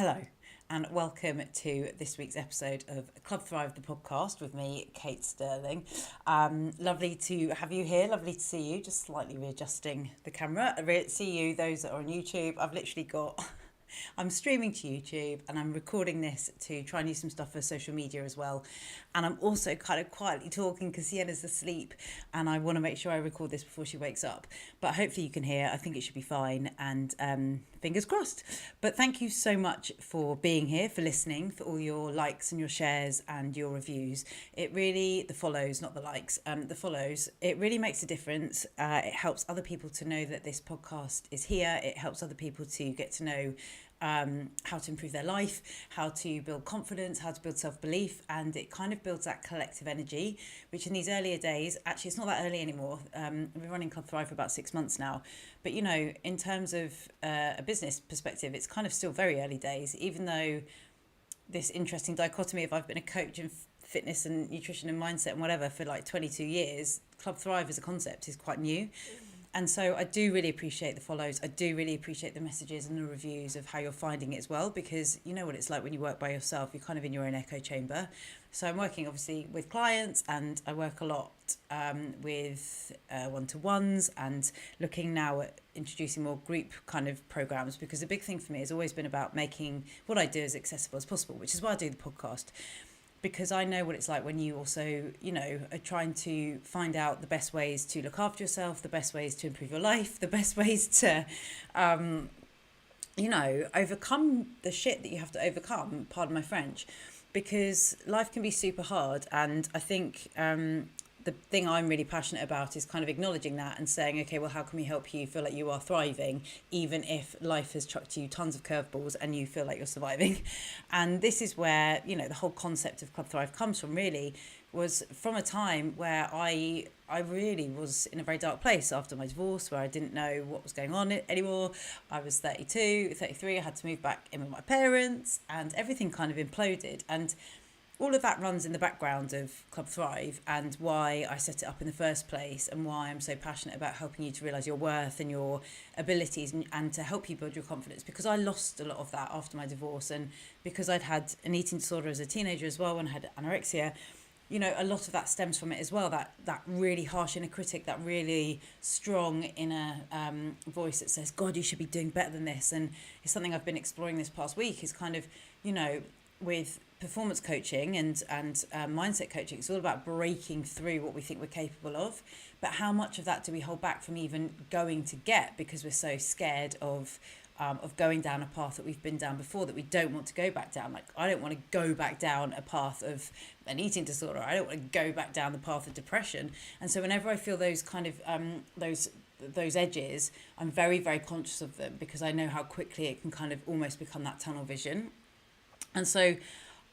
Hello, and welcome to this week's episode of Club Thrive, the podcast with me, Kate Sterling. Lovely to have you here. Lovely to see you. Just slightly readjusting the camera. See you, those that are on YouTube. I've literally got I'm streaming to YouTube and I'm recording this to try and use some stuff for social media as well. And I'm also kind of quietly talking because Sienna's asleep and I want to make sure I record this before she wakes up. But hopefully you can hear. I think it should be fine, and fingers crossed. But thank you so much for being here, for listening, for all your likes and your shares and your reviews. It really, the follows, not the likes, the follows, it really makes a difference. It helps other people to know that this podcast is here. It helps other people to get to know how to improve their life, how to build confidence, how to build self-belief, and it kind of builds that collective energy, which in these earlier days, actually it's not that early anymore. I've been running Club Thrive for about 6 months now, but you know, in terms of a business perspective, it's kind of still very early days, even though this interesting dichotomy of I've been a coach in fitness and nutrition and mindset and whatever for like 22 years, Club Thrive as a concept is quite new. And so I do really appreciate the follows. I do really appreciate the messages and the reviews of how you're finding it as well, because you know what it's like when you work by yourself. You're kind of in your own echo chamber. So I'm working obviously with clients, and I work a lot with one-to-ones, and looking now at introducing more group kind of programs, because the big thing for me has always been about making what I do as accessible as possible, which is why I do the podcast. Because I know what it's like when you also, you know, are trying to find out the best ways to look after yourself, the best ways to improve your life, the best ways to, you know, overcome the shit that you have to overcome, pardon my French, because life can be super hard. And I think the thing I'm really passionate about is kind of acknowledging that and saying, okay, well, how can we help you feel like you are thriving, even if life has chucked you tons of curveballs and you feel like you're surviving? And this is where, you know, the whole concept of Club Thrive comes from, really, was from a time where I really was in a very dark place after my divorce, where I didn't know what was going on anymore. I was 32, 33, I had to move back in with my parents, and everything kind of imploded. And all of that runs in the background of Club Thrive and why I set it up in the first place, and why I'm so passionate about helping you to realise your worth and your abilities, and to help you build your confidence, because I lost a lot of that after my divorce, and because I'd had an eating disorder as a teenager as well, and I had anorexia. You know, a lot of that stems from it as well, that really harsh inner critic, that really strong inner voice that says, God, you should be doing better than this. And it's something I've been exploring this past week, is kind of, you know, with performance coaching and mindset coaching, it's all about breaking through what we think we're capable of. But how much of that do we hold back from even going to get, because we're so scared of going down a path that we've been down before, that we don't want to go back down. Like, I don't want to go back down a path of an eating disorder. I don't want to go back down the path of depression. And so whenever I feel those kind of those edges, I'm very, very conscious of them, because I know how quickly it can kind of almost become that tunnel vision. And so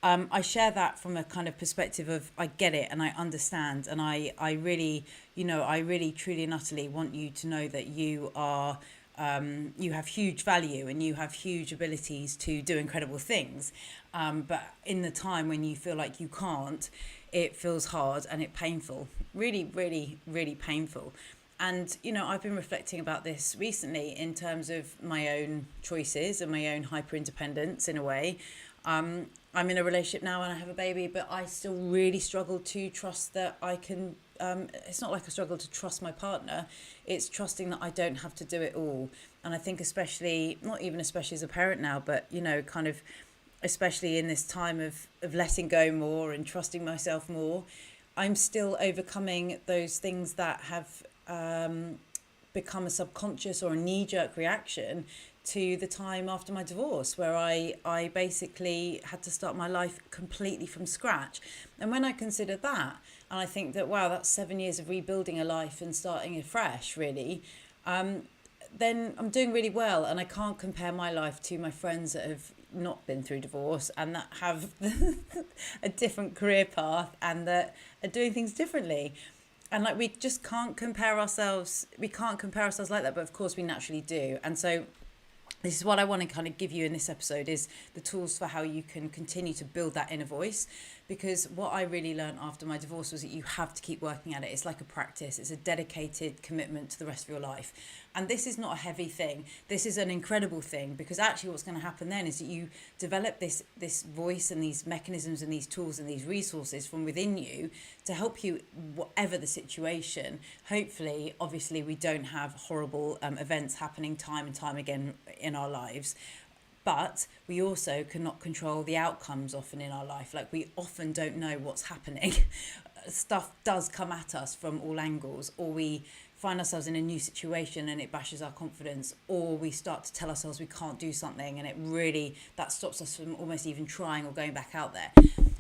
I share that from a kind of perspective of, I get it and I understand, and I really, you know, I really truly and utterly want you to know that you are you have huge value and you have huge abilities to do incredible things, but in the time when you feel like you can't, it feels hard and it's painful, really, really, really painful. And, you know, I've been reflecting about this recently in terms of my own choices and my own hyper independence in a way. I'm in a relationship now and I have a baby, but I still really struggle to trust that I can, it's not like I struggle to trust my partner, it's trusting that I don't have to do it all. And I think especially, not even especially as a parent now, but, you know, kind of especially in this time of letting go more and trusting myself more, I'm still overcoming those things that have become a subconscious or a knee-jerk reaction to the time after my divorce, where I basically had to start my life completely from scratch. And when I consider that, and I think that, wow, that's 7 years of rebuilding a life and starting afresh, really, then I'm doing really well. And I can't compare my life to my friends that have not been through divorce and that have a different career path and that are doing things differently. And like, we just can't compare ourselves. We can't compare ourselves like that, but of course we naturally do. And so this is what I want to kind of give you in this episode, is the tools for how you can continue to build that inner voice. because what I really learned after my divorce was that you have to keep working at it. It's like a practice. It's a dedicated commitment to the rest of your life. And this is not a heavy thing. This is an incredible thing, because actually what's going to happen then is that you develop this voice and these mechanisms and these tools and these resources from within you to help you, whatever the situation. Hopefully, obviously, we don't have horrible events happening time and time again in our lives. But we also cannot control the outcomes often in our life. Like, we often don't know what's happening. Stuff does come at us from all angles, or we find ourselves in a new situation and it bashes our confidence, or we start to tell ourselves we can't do something and that stops us from almost even trying or going back out there.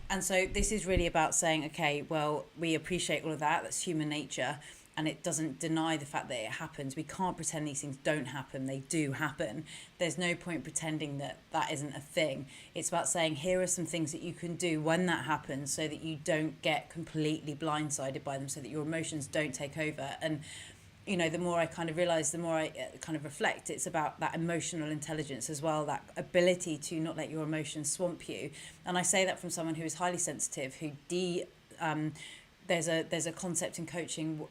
And so this is really about saying, okay, well, we appreciate all of that. That's human nature. And it doesn't deny the fact that it happens. We can't pretend these things don't happen. They do happen. There's no point pretending that that isn't a thing. It's about saying, here are some things that you can do when that happens so that you don't get completely blindsided by them, so that your emotions don't take over. And, you know, the more I kind of realise, the more I kind of reflect, it's about that emotional intelligence as well, that ability to not let your emotions swamp you. And I say that from someone who is highly sensitive, who there's a concept in coaching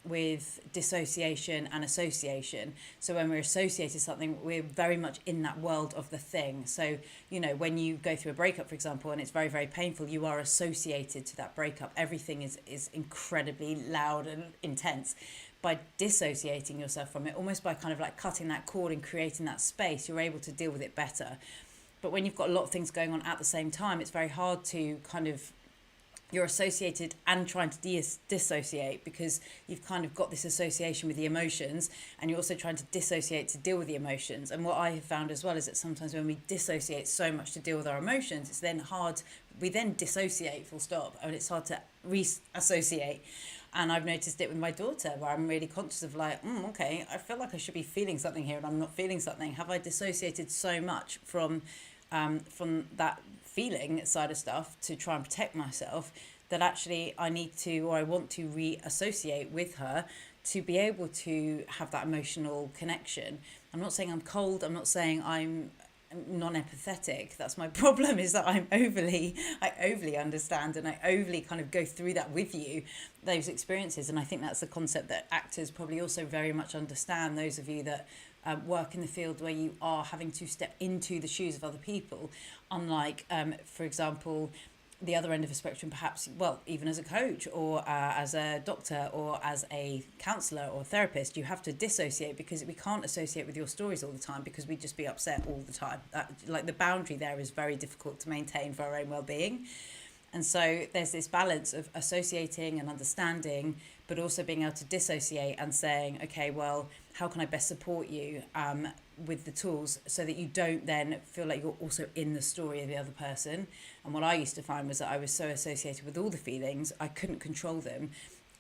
with dissociation and association. So when we're associated something, we're very much in that world of the thing. So, you know, when you go through a breakup, for example, and it's very, very painful, you are associated to that breakup. Everything is incredibly loud and intense. By dissociating yourself from it, almost by kind of like cutting that cord and creating that space, you're able to deal with it better. But when you've got a lot of things going on at the same time, it's very hard to kind of, you're associated and trying to dissociate, because you've kind of got this association with the emotions, and you're also trying to dissociate to deal with the emotions. And what I have found as well is that sometimes when we dissociate so much to deal with our emotions, it's then hard, we then dissociate full stop, and it's hard to reassociate. And I've noticed it with my daughter, where I'm really conscious of like, okay, I feel like I should be feeling something here and I'm not feeling something. Have I dissociated so much from that feeling side of stuff to try and protect myself, that actually I need to, or I want to reassociate with her to be able to have that emotional connection. I'm not saying I'm cold. I'm not saying I'm non-empathetic. That's my problem, is that I overly understand, and I overly kind of go through that with you, those experiences. And I think that's a concept that actors probably also very much understand, those of you that work in the field where you are having to step into the shoes of other people, unlike for example the other end of the spectrum, perhaps, well, even as a coach or as a doctor or as a counsellor or therapist, you have to dissociate, because we can't associate with your stories all the time, because we'd just be upset all the time. Like, the boundary there is very difficult to maintain for our own well-being. And so there's this balance of associating and understanding, but also being able to dissociate and saying, okay, well, how can I best support you with the tools, so that you don't then feel like you're also in the story of the other person. And what I used to find was that I was so associated with all the feelings, I couldn't control them.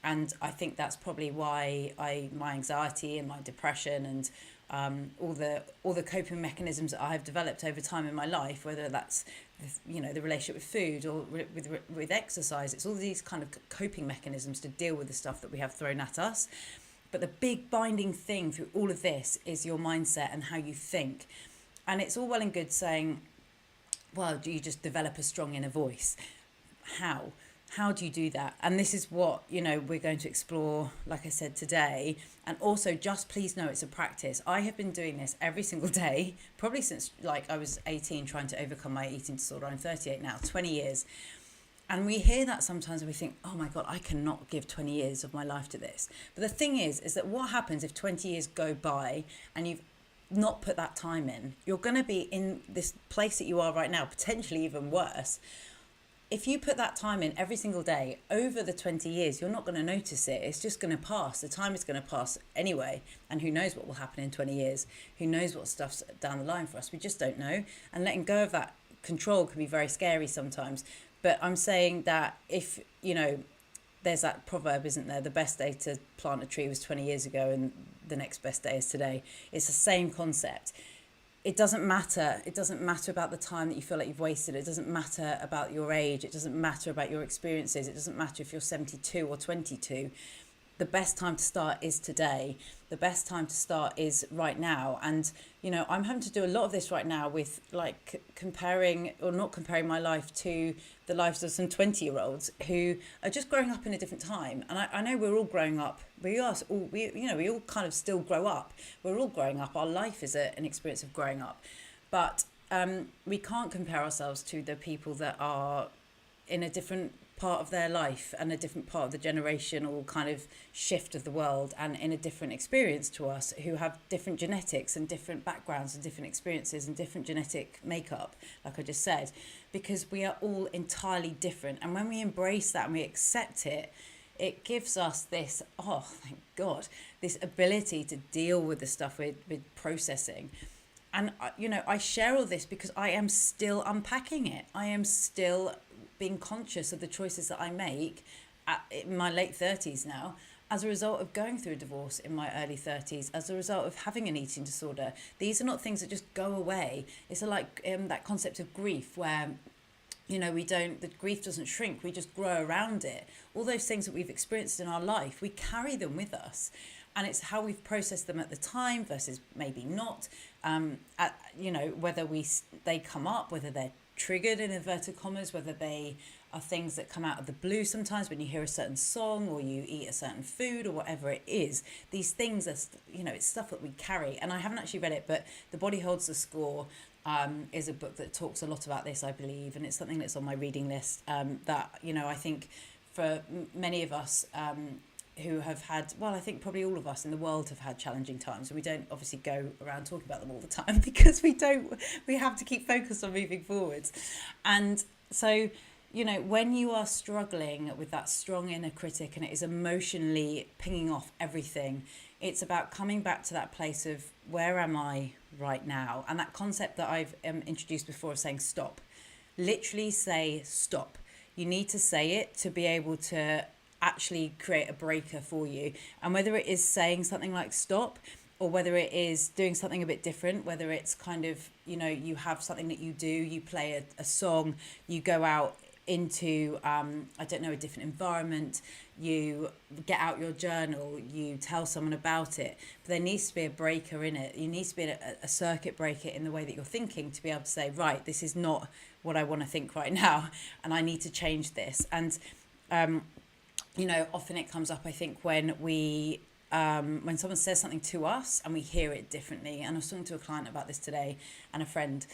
And I think that's probably why my anxiety and my depression and all the coping mechanisms that I have developed over time in my life, whether that's, you know, the relationship with food or with exercise, it's all these kind of coping mechanisms to deal with the stuff that we have thrown at us. But the big binding thing through all of this is your mindset and how you think. And it's all well and good saying, well, do you just develop a strong inner voice? How? How do you do that? And this is what, you know, we're going to explore, like I said, today. And also, just please know, it's a practice. I have been doing this every single day, probably since like I was 18, trying to overcome my eating disorder. I'm 38 now, 20 years. And we hear that sometimes and we think, oh my God, I cannot give 20 years of my life to this. But the thing is that what happens if 20 years go by and you've not put that time in? You're going to be in this place that you are right now, potentially even worse. If you put that time in every single day over the 20 years, you're not going to notice it. It's just going to pass. The time is going to pass anyway. And who knows what will happen in 20 years? Who knows what stuff's down the line for us? We just don't know. And letting go of that control can be very scary sometimes. But I'm saying that if, you know, there's that proverb, isn't there? The best day to plant a tree was 20 years ago and the next best day is today. It's the same concept. It doesn't matter. It doesn't matter about the time that you feel like you've wasted. It doesn't matter about your age. It doesn't matter about your experiences. It doesn't matter if you're 72 or 22. the best time to start is today. The best time to start is right now. And, I'm having to do a lot of this right now with like comparing or not comparing my life to the lives of some 20-year-olds who are just growing up in a different time. And I know we're all growing up. We all kind of still grow up. We're all growing up. Our life is an experience of growing up. But we can't compare ourselves to the people that are in a different part of their life and a different part of the generational kind of shift of the world, and in a different experience to us, who have different genetics and different backgrounds and different experiences and different genetic makeup, like I just said, because we are all entirely different. And when we embrace that and we accept it, it gives us this, oh, thank God, this ability to deal with the stuff we're processing. And, I share all this because I am still unpacking it. I am still being conscious of the choices that I make in my late 30s now, as a result of going through a divorce in my early 30s, as a result of having an eating disorder. These are not things that just go away. It's like that concept of grief where, the grief doesn't shrink, we just grow around it. All those things that we've experienced in our life, we carry them with us. And it's how we've processed them at the time versus maybe not. Whether they come up, whether they're triggered in inverted commas, whether they are things that come out of the blue sometimes when you hear a certain song or you eat a certain food or whatever it is. These things are, it's stuff that we carry. And I haven't actually read it, but The Body Holds the Score is a book that talks a lot about this, I believe. And it's something that's on my reading list that, I think for many of us who have had, I think probably all of us in the world have had challenging times. And we don't obviously go around talking about them all the time because we have to keep focused on moving forwards. And so, when you are struggling with that strong inner critic and it is emotionally pinging off everything, it's about coming back to that place of where am I right now? And that concept that I've introduced before of saying stop. Literally say stop. You need to say it to be able to actually create a breaker for you. And whether it is saying something like stop, or whether it is doing something a bit different, whether it's kind of, you have something that you do, you play a song, you go out into, a different environment, you get out your journal, you tell someone about it. But there needs to be a breaker in it. You need to be a circuit breaker in the way that you're thinking to be able to say, right, this is not what I want to think right now, and I need to change this. And, often it comes up, I think, when someone says something to us and we hear it differently. And I was talking to a client about this today and a friend,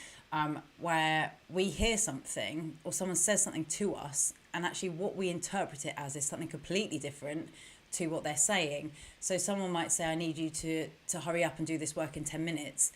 where we hear something or someone says something to us, and actually what we interpret it as is something completely different to what they're saying. So someone might say, I need you to hurry up and do this work in 10 minutes.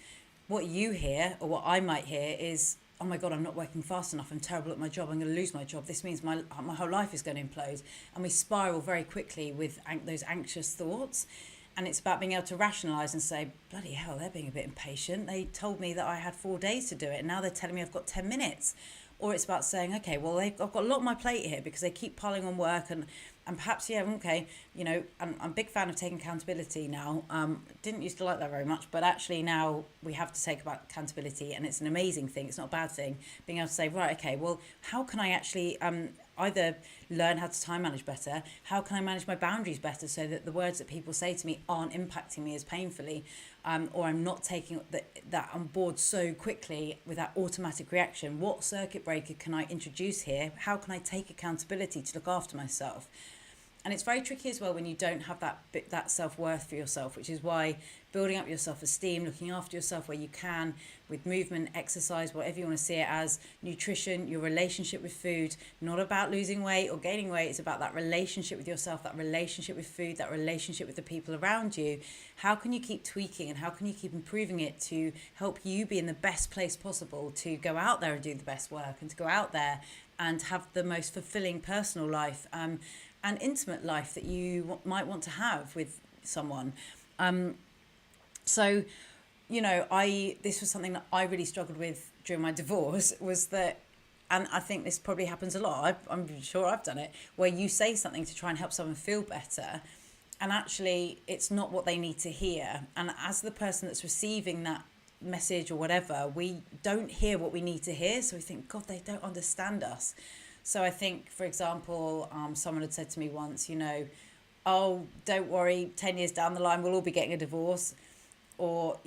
What you hear, or what I might hear, is, oh my God, I'm not working fast enough. I'm terrible at my job. I'm going to lose my job. This means my whole life is going to implode. And we spiral very quickly with those anxious thoughts. And it's about being able to rationalise and say, bloody hell, they're being a bit impatient. They told me that I had 4 days to do it, and now they're telling me I've got 10 minutes. Or it's about saying, okay, well, I've got a lot on my plate here because they keep piling on work, and perhaps, okay, I'm a big fan of taking accountability now. Didn't used to like that very much, but actually now we have to take about accountability, and it's an amazing thing. It's not a bad thing. Being able to say, right, okay, well, how can I actually either learn how to time manage better? How can I manage my boundaries better so that the words that people say to me aren't impacting me as painfully, or I'm not taking that on board so quickly with that automatic reaction? What circuit breaker can I introduce here? How can I take accountability to look after myself? And it's very tricky as well when you don't have that self-worth for yourself, which is why building up your self-esteem, looking after yourself where you can, with movement, exercise, whatever you want to see it as, nutrition, your relationship with food, not about losing weight or gaining weight. It's about that relationship with yourself, that relationship with food, that relationship with the people around you. How can you keep tweaking and how can you keep improving it to help you be in the best place possible to go out there and do the best work, and to go out there and have the most fulfilling personal life and intimate life that you might want to have with someone. So, this was something that I really struggled with during my divorce, was that, and I think this probably happens a lot, I'm sure I've done it, where you say something to try and help someone feel better, and actually it's not what they need to hear. And as the person that's receiving that message or whatever, we don't hear what we need to hear, so we think, God, they don't understand us. So I think, for example, someone had said to me once, oh, don't worry, 10 years down the line, we'll all be getting a divorce. Or,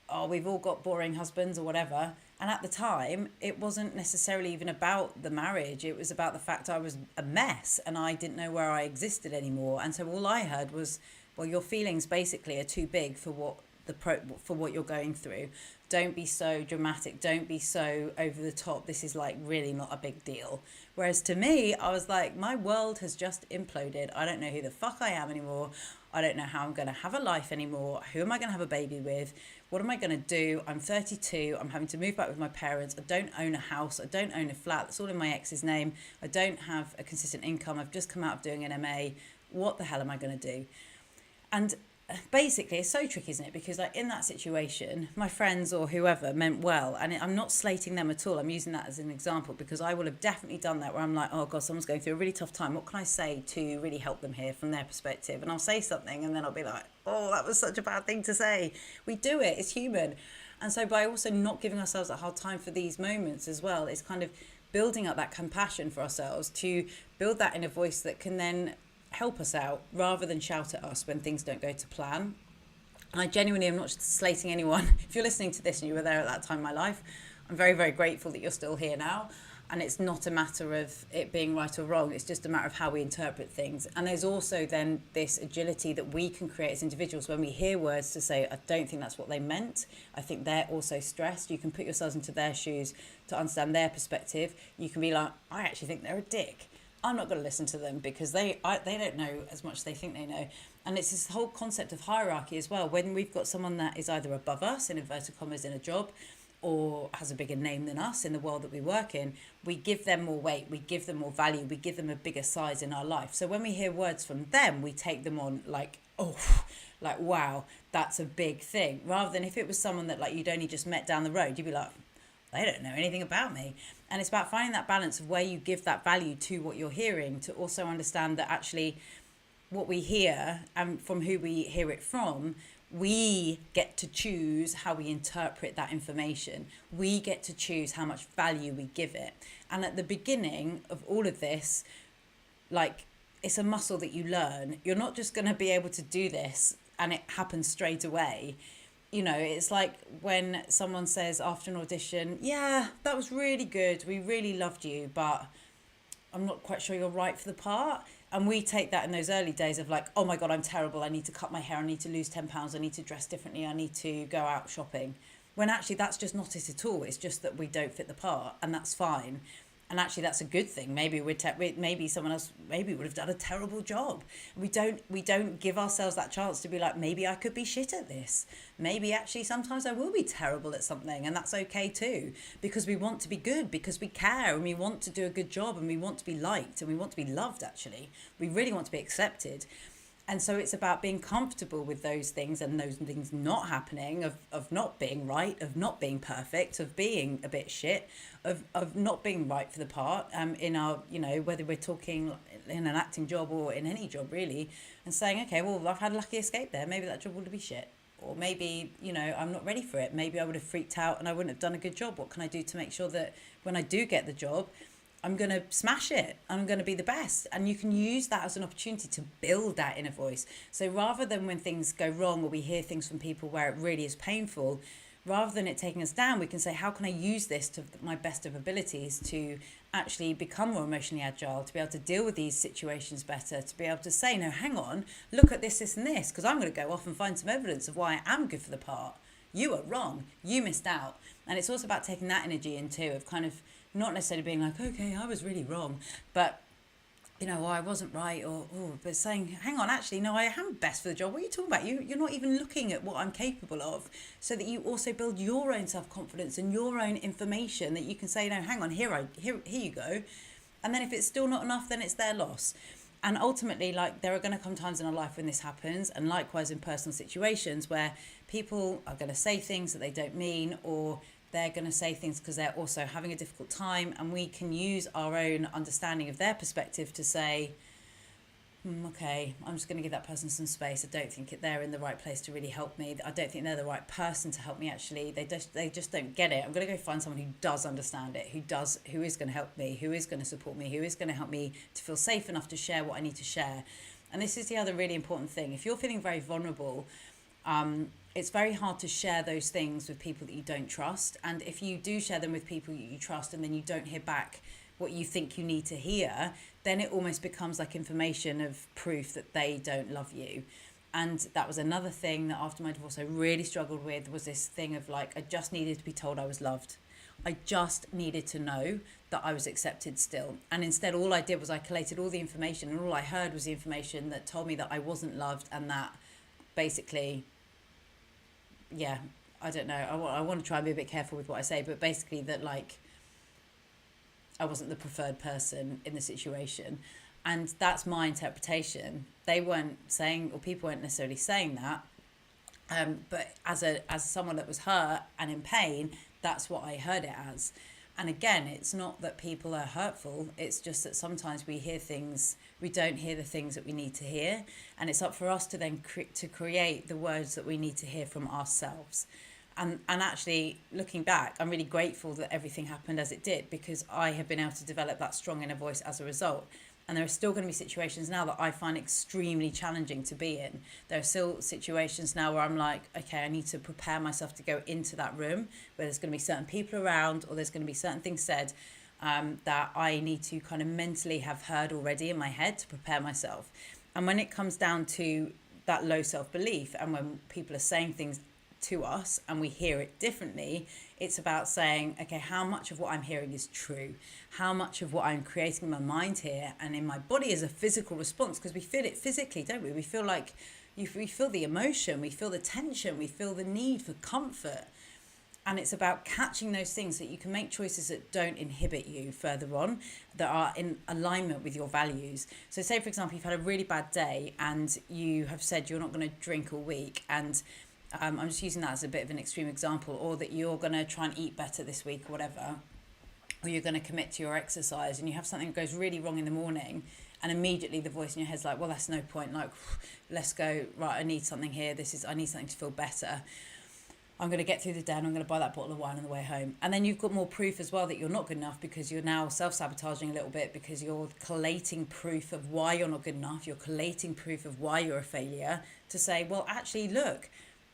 oh, we've all got boring husbands or whatever. And at the time, it wasn't necessarily even about the marriage. It was about the fact I was a mess and I didn't know where I existed anymore. And so all I heard was, well, your feelings basically are too big for what you're going through. Don't be so dramatic. Don't be so over the top. This is like really not a big deal. Whereas to me, I was like, my world has just imploded. I don't know who the fuck I am anymore. I don't know how I'm going to have a life anymore. Who am I going to have a baby with? What am I going to do? I'm 32. I'm having to move back with my parents. I don't own a house. I don't own a flat. It's all in my ex's name. I don't have a consistent income. I've just come out of doing an MA. What the hell am I going to do? And basically, it's so tricky, isn't it? Because like in that situation, my friends or whoever meant well, and I'm not slating them at all. I'm using that as an example because I will have definitely done that where I'm like, oh God, someone's going through a really tough time. What can I say to really help them here from their perspective? And I'll say something and then I'll be like, oh, that was such a bad thing to say. We do it. It's human. And so by also not giving ourselves a hard time for these moments as well, it's kind of building up that compassion for ourselves to build that inner voice that can then help us out rather than shout at us when things don't go to plan. And I genuinely am not slating anyone. If you're listening to this and you were there at that time in my life, I'm very, very grateful that you're still here now. And it's not a matter of it being right or wrong. It's just a matter of how we interpret things. And there's also then this agility that we can create as individuals when we hear words to say, I don't think that's what they meant. I think they're also stressed. You can put yourselves into their shoes to understand their perspective. You can be like, I actually think they're a dick. I'm not going to listen to them because they don't know as much as they think they know. And it's this whole concept of hierarchy as well. When we've got someone that is either above us, in inverted commas, in a job, or has a bigger name than us in the world that we work in, we give them more weight, we give them more value, we give them a bigger size in our life. So when we hear words from them, we take them on like, oh, like, wow, that's a big thing. Rather than if it was someone that like you'd only just met down the road, you'd be like, they don't know anything about me. And it's about finding that balance of where you give that value to what you're hearing, to also understand that actually what we hear and from who we hear it from, we get to choose how we interpret that information. We get to choose how much value we give it. And at the beginning of all of this, like, it's a muscle that you learn. You're not just going to be able to do this and it happens straight away. You know, it's like when someone says after an audition, yeah, that was really good. We really loved you, but I'm not quite sure you're right for the part. And we take that in those early days of like, oh my God, I'm terrible. I need to cut my hair. I need to lose 10 pounds. I need to dress differently. I need to go out shopping. When actually that's just not it at all. It's just that we don't fit the part and that's fine. And actually that's a good thing. Maybe maybe someone else maybe would have done a terrible job. We don't give ourselves that chance to be like, maybe I could be shit at this. Maybe actually sometimes I will be terrible at something and that's okay too. Because we want to be good, because we care and we want to do a good job and we want to be liked and we want to be loved actually. We really want to be accepted. And so it's about being comfortable with those things and those things not happening, of not being right, of not being perfect, of being a bit shit, of not being right for the part in our, you know, whether we're talking in an acting job or in any job really, and saying, okay, well, I've had a lucky escape there. Maybe that job would be shit. Or maybe, you know, I'm not ready for it. Maybe I would have freaked out and I wouldn't have done a good job. What can I do to make sure that when I do get the job, I'm going to smash it. I'm going to be the best. And you can use that as an opportunity to build that inner voice. So rather than when things go wrong or we hear things from people where it really is painful, rather than it taking us down, we can say, how can I use this to my best of abilities to actually become more emotionally agile, to be able to deal with these situations better, to be able to say, no, hang on, look at this, this and this, because I'm going to go off and find some evidence of why I am good for the part. You are wrong. You missed out. And it's also about taking that energy in too, of kind of not necessarily being like, okay, I was really wrong, but, you know, I wasn't right, but saying, hang on, actually, no, I am best for the job. What are you talking about? You're not even looking at what I'm capable of, so that you also build your own self-confidence and your own information that you can say, no, hang on, here you go. And then if it's still not enough, then it's their loss. And ultimately, like, there are going to come times in our life when this happens, and likewise in personal situations where people are going to say things that they don't mean, or they're going to say things because they're also having a difficult time, and we can use our own understanding of their perspective to say, okay, I'm just going to give that person some space. I don't think they're in the right place to really help me. I don't think they're the right person to help me actually. They just don't get it. I'm going to go find someone who does understand it, who is going to help me, who is going to support me, who is going to help me to feel safe enough to share what I need to share. And this is the other really important thing. If you're feeling very vulnerable, it's very hard to share those things with people that you don't trust. And if you do share them with people you trust and then you don't hear back what you think you need to hear, then it almost becomes like information of proof that they don't love you. And that was another thing that after my divorce I really struggled with, was this thing of like, I just needed to be told I was loved. I just needed to know that I was accepted still. And instead, all I did was I collated all the information, and all I heard was the information that told me that I wasn't loved, and that basically, yeah, I don't know. I want to try and be a bit careful with what I say, but basically that like I wasn't the preferred person in the situation. And that's my interpretation. They weren't saying, or people weren't necessarily saying that. But as someone that was hurt and in pain, that's what I heard it as. And again, it's not that people are hurtful. It's just that sometimes we hear things, we don't hear the things that we need to hear. And it's up for us to then to create the words that we need to hear from ourselves. And actually, looking back, I'm really grateful that everything happened as it did, because I have been able to develop that strong inner voice as a result. And there are still going to be situations now that I find extremely challenging to be in. There are still situations now where I'm like, okay, I need to prepare myself to go into that room where there's going to be certain people around, or there's going to be certain things said that I need to kind of mentally have heard already in my head to prepare myself. And when it comes down to that low self-belief, and when people are saying things to us and we hear it differently, it's about saying, okay, how much of what I'm hearing is true? How much of what I'm creating in my mind here and in my body is a physical response? Because we feel it physically, don't we? We feel like we feel the emotion, we feel the tension, we feel the need for comfort. And it's about catching those things that you can make choices that don't inhibit you further on, that are in alignment with your values. So say, for example, you've had a really bad day and you have said you're not going to drink all week, and I'm just using that as a bit of an extreme example, or that you're going to try and eat better this week or whatever, or you're going to commit to your exercise, and you have something that goes really wrong in the morning, and immediately the voice in your head's like, well, that's no point, like, let's go, right, I need something here, I need something to feel better. I'm going to get through the day and I'm going to buy that bottle of wine on the way home. And then you've got more proof as well that you're not good enough, because you're now self-sabotaging a little bit, because you're collating proof of why you're not good enough. You're collating proof of why you're a failure, to say, well, actually, look,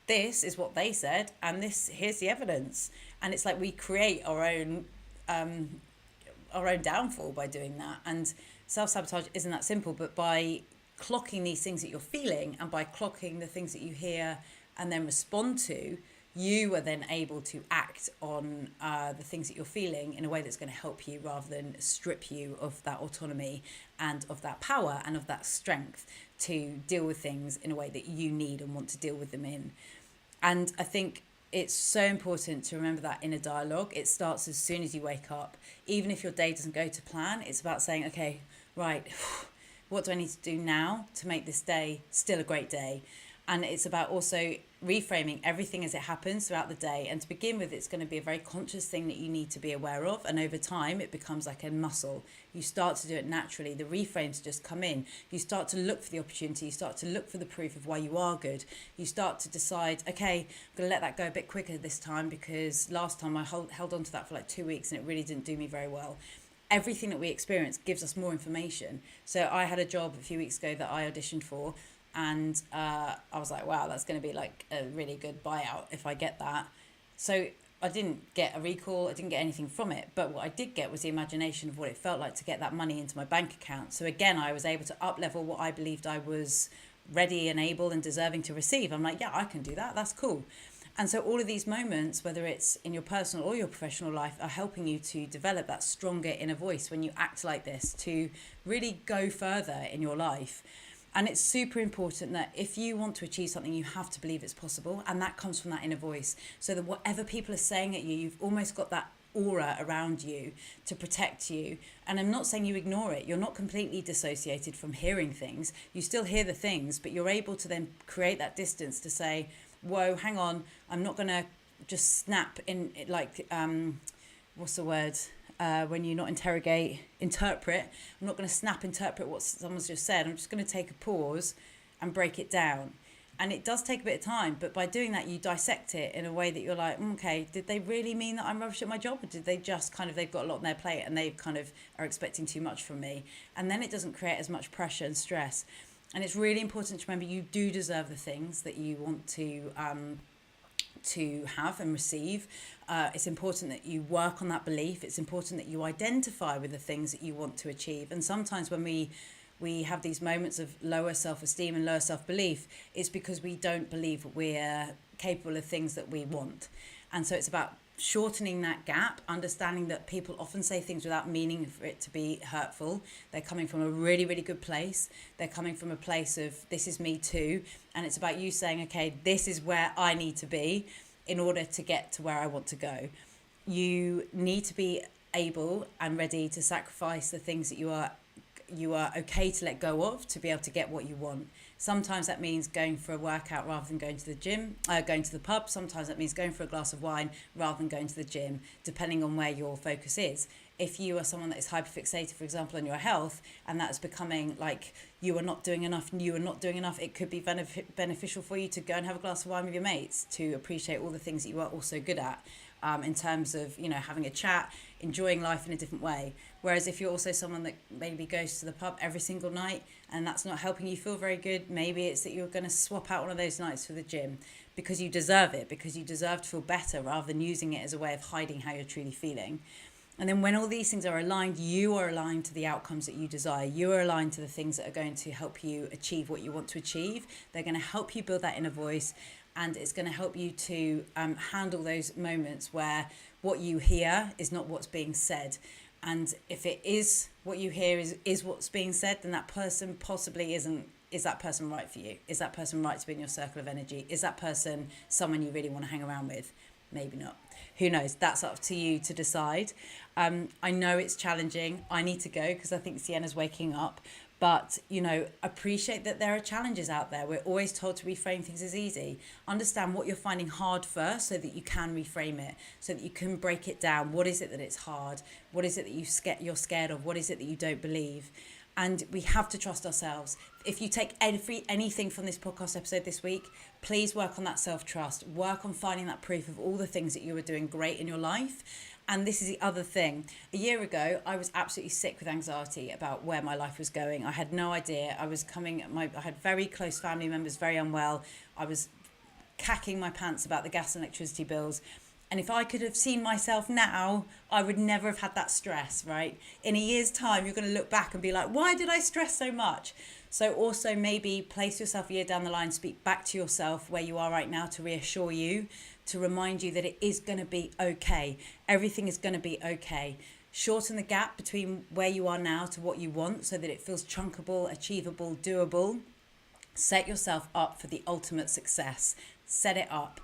this is what they said, and here's the evidence. And it's like we create our own downfall by doing that. And self-sabotage isn't that simple, but by clocking these things that you're feeling, and by clocking the things that you hear and then respond to, you are then able to act on the things that you're feeling in a way that's going to help you, rather than strip you of that autonomy and of that power and of that strength to deal with things in a way that you need and want to deal with them in. And I think it's so important to remember that inner dialogue. It starts as soon as you wake up. Even if your day doesn't go to plan, it's about saying, okay, right, what do I need to do now to make this day still a great day? And it's about also reframing everything as it happens throughout the day. And to begin with, it's going to be a very conscious thing that you need to be aware of. And over time, it becomes like a muscle. You start to do it naturally. The reframes just come in. You start to look for the opportunity. You start to look for the proof of why you are good. You start to decide, okay, I'm going to let that go a bit quicker this time, because last time I held on to that for like 2 weeks and it really didn't do me very well. Everything that we experience gives us more information. So I had a job a few weeks ago that I auditioned for, and I was like, wow, that's going to be like a really good buyout if I get that. So I didn't get a recall, I didn't get anything from it, but what I did get was the imagination of what it felt like to get that money into my bank account. So again, I was able to up-level what I believed I was ready and able and deserving to receive. I'm like, yeah, I can do that, that's cool. And so all of these moments, whether it's in your personal or your professional life, are helping you to develop that stronger inner voice when you act like this, to really go further in your life. And it's super important that if you want to achieve something, you have to believe it's possible. And that comes from that inner voice. So that whatever people are saying at you, you've almost got that aura around you to protect you. And I'm not saying you ignore it. You're not completely dissociated from hearing things. You still hear the things, but you're able to then create that distance to say, whoa, hang on, I'm not going to just snap in, like, what's the word? When you not interpret. I'm not going to interpret what someone's just said. I'm just going to take a pause and break it down. And it does take a bit of time, but by doing that, you dissect it in a way that you're like, okay, did they really mean that I'm rubbish at my job? Or did they just they've got a lot on their plate and they kind of are expecting too much from me? And then it doesn't create as much pressure and stress. And it's really important to remember you do deserve the things that you want to have and receive. It's important that you work on that belief. It's important that you identify with the things that you want to achieve. And sometimes when we have these moments of lower self-esteem and lower self-belief, it's because we don't believe we're capable of things that we want. And so it's about shortening that gap, understanding that people often say things without meaning for it to be hurtful. They're coming from a really, really good place. They're coming from a place of, this is me too. And it's about you saying, okay, this is where I need to be in order to get to where I want to go. You need to be able and ready to sacrifice the things that you are okay to let go of to be able to get what you want. Sometimes that means going for a workout rather than going to the gym, going to the pub. Sometimes that means going for a glass of wine rather than going to the gym, depending on where your focus is. If you are someone that is hyperfixated, for example, on your health, and that's becoming like you are not doing enough, it could be beneficial for you to go and have a glass of wine with your mates to appreciate all the things that you are also good at. In terms of, having a chat, enjoying life in a different way. Whereas if you're also someone that maybe goes to the pub every single night and that's not helping you feel very good, maybe it's that you're going to swap out one of those nights for the gym because you deserve it, because you deserve to feel better rather than using it as a way of hiding how you're truly feeling. And then when all these things are aligned, you are aligned to the outcomes that you desire. You are aligned to the things that are going to help you achieve what you want to achieve. They're going to help you build that inner voice. And it's going to help you to handle those moments where what you hear is not what's being said. And if it is what you hear is what's being said, then that person possibly isn't. Is that person right for you? Is that person right to be in your circle of energy? Is that person someone you really want to hang around with? Maybe not. Who knows? That's up to you to decide. I know it's challenging. I need to go because I think Sienna's waking up. But, appreciate that there are challenges out there. We're always told to reframe things as easy. Understand what you're finding hard first so that you can reframe it, so that you can break it down. What is it that it's hard? What is it that you're scared of? What is it that you don't believe? And we have to trust ourselves. If you take anything from this podcast episode this week, please work on that self-trust. Work on finding that proof of all the things that you are doing great in your life. And this is the other thing. A year ago, I was absolutely sick with anxiety about where my life was going. I had no idea. I had very close family members, very unwell. I was cacking my pants about the gas and electricity bills. And if I could have seen myself now, I would never have had that stress, right? In a year's time, you're going to look back and be like, why did I stress so much? So also maybe place yourself a year down the line, speak back to yourself where you are right now to reassure you, to remind you that it is going to be okay. Everything is going to be okay. Shorten the gap between where you are now to what you want so that it feels chunkable, achievable, doable. Set yourself up for the ultimate success. Set it up.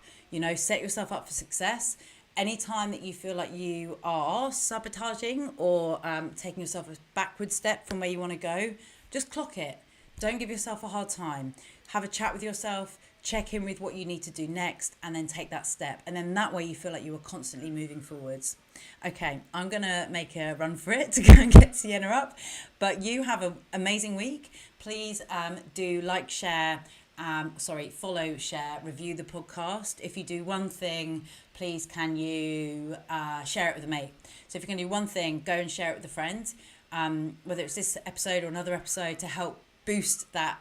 Set yourself up for success. Anytime that you feel like you are sabotaging or taking yourself a backward step from where you want to go, just clock it. Don't give yourself a hard time. Have a chat with yourself, check in with what you need to do next, and then take that step. And then that way you feel like you are constantly moving forwards. Okay, I'm going to make a run for it to go and get Sienna up. But you have an amazing week. Please do like, share, follow, share, review the podcast. If you do one thing, please can you share it with a mate. So if you're going to do one thing, go and share it with a friend, whether it's this episode or another episode, to help boost that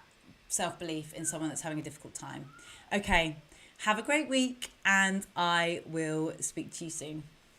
self-belief in someone that's having a difficult time. Okay, have a great week and I will speak to you soon.